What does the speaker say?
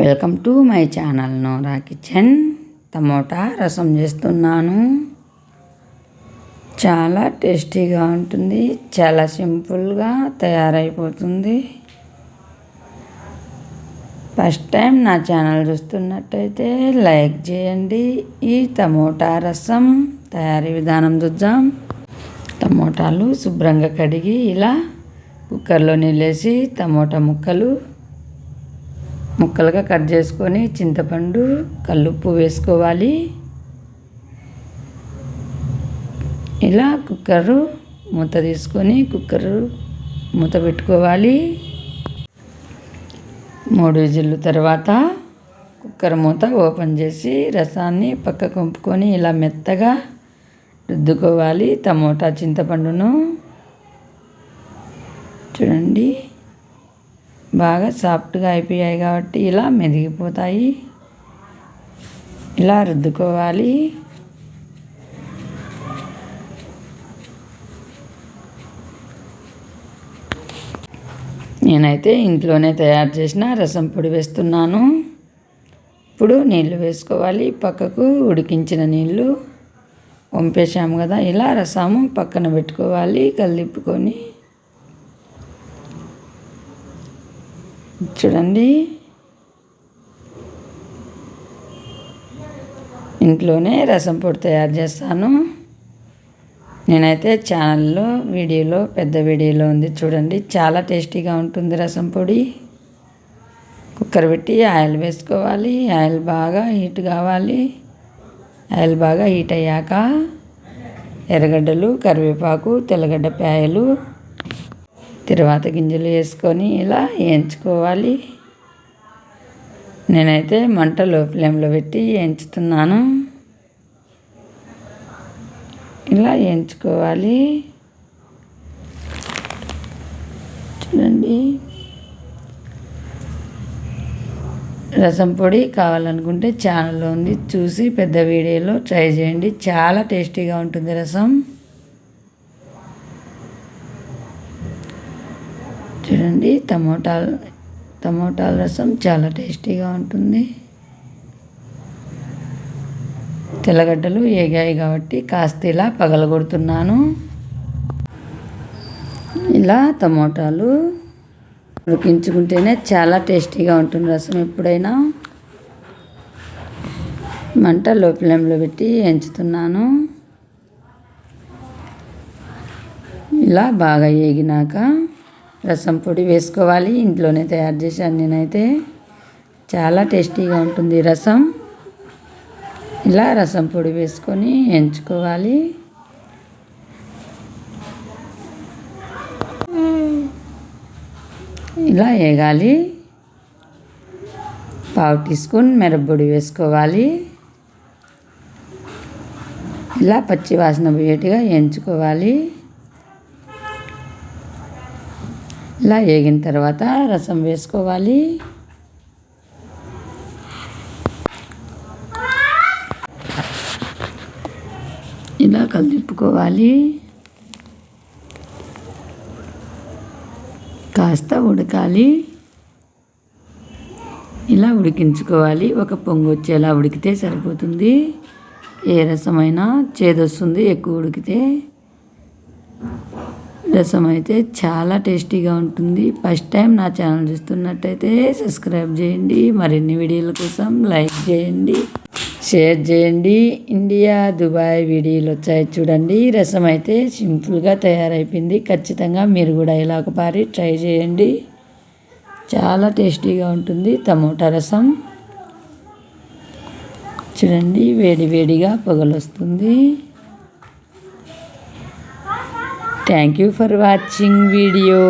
Welcome to my channel Nora kitchen. Tomato rasam చేస్తున్నాను. చాలా టేస్టీగా ఉంటుంది. చాలా సింపుల్గా తయారైపోతుంది. ఫస్ట్ టైం నా ఛానల్ చూస్తున్నట్టయితే లైక్ చేయండి. ఈ టమోటా రసం తయారీ విధానం చూద్దాం. టమోటాలు శుభ్రంగా కడిగి ఇలా కుక్కర్లో నీళ్ళేసి టమోటా ముక్కలుగా కట్ చేసుకొని చింతపండు కల్లుప్పు వేసుకోవాలి. ఇలా కుక్కరు మూత తీసుకొని మూత పెట్టుకోవాలి. 3 విజిల్లు తర్వాత కుక్కర్ మూత ఓపెన్ చేసి రసాన్ని పక్కకు వంపుకొని ఇలా మెత్తగా రుద్దుకోవాలి. టమోటా చింతపండును చూడండి, బాగా సాఫ్ట్గా అయిపోయాయి కాబట్టి ఇలా మెదిగిపోతాయి. ఇలా రుద్దుకోవాలి. నేనైతే ఇంట్లోనే తయారు చేసిన రసం పొడి వేస్తున్నాను. ఇప్పుడు నీళ్ళు వేసుకోవాలి. పక్కకు ఉడికించిన నీళ్ళు వంపేసాము కదా, ఇలా రసము పక్కన పెట్టుకోవాలి. కలిపుకొని చూడండి, ఇంట్లోనే రసం పొడి తయారు చేస్తాను. నేనైతే ఛానల్లో పెద్ద వీడియోలో ఉంది చూడండి. చాలా టేస్టీగా ఉంటుంది రసం పొడి. కుక్కర్ పెట్టి ఆయిల్ వేసుకోవాలి. ఆయిల్ బాగా హీట్ కావాలి. ఆయిల్ బాగా హీట్ అయ్యాక ఎర్రగడ్డలు, కరివేపాకు, తెల్లగడ్డ పాయలు, తర్వాత గింజలు వేసుకొని ఇలా వేయించుకోవాలి. నేనైతే మంట లో ఫ్లేమ్లో పెట్టి వేయించుతున్నాను. ఇలా వేయించుకోవాలి. చూడండి, రసం పొడి కావాలనుకుంటే ఛానల్లో ఉంది, చూసి పెద్ద వీడియోలో ట్రై చేయండి. చాలా టేస్టీగా ఉంటుంది రసం. చూడండి, టమోటాల రసం చాలా టేస్టీగా ఉంటుంది. తెల్లగడ్డలు ఏగాయి కాబట్టి కాస్త ఇలా పగలగొడుతున్నాను. ఇలా టమోటాలు ఉడికించుకుంటేనే చాలా టేస్టీగా ఉంటుంది రసం. ఎప్పుడైనా మంట లో ఫ్లేమ్లో పెట్టి వేయించుతున్నాను. ఇలా బాగా వేగినాక రసం పొడి వేసుకోవాలి. ఇంట్లోనే తయారు చేశాను నేనైతే. చాలా టేస్టీగా ఉంటుంది రసం. ఇలా రసం పొడి వేసుకొని వేయించుకోవాలి. ఇలా వేగాలి. 1/2 టీ స్పూన్ మిరప్పొడి వేసుకోవాలి. ఇలా పచ్చి వాసన పోయేట్టుగా వేయించుకోవాలి. ఇలా వేగిన తర్వాత రసం వేసుకోవాలి. ఇలా కలిపుకోవాలి. కాస్త ఉడకాలి. ఇలా ఉడికించుకోవాలి. ఒక పొంగు వచ్చేలా ఉడికితే సరిపోతుంది. ఏ రసమైనా చేదొస్తుంది ఎక్కువ ఉడికితే. రసం అయితే చాలా టేస్టీగా ఉంటుంది. ఫస్ట్ టైం నా ఛానల్ చూస్తున్నట్టయితే సబ్స్క్రైబ్ చేయండి. మరిన్ని వీడియోల కోసం లైక్ చేయండి, షేర్ చేయండి. ఇండియా, దుబాయ్ వీడియోలు వచ్చాయి చూడండి. రసం అయితే సింపుల్గా తయారైపోయింది. ఖచ్చితంగా మీరు కూడా ఇలా ఒకసారి ట్రై చేయండి. చాలా టేస్టీగా ఉంటుంది టమోటా రసం. చూడండి, వేడిగా పొగలొస్తుంది. Thank you for watching video.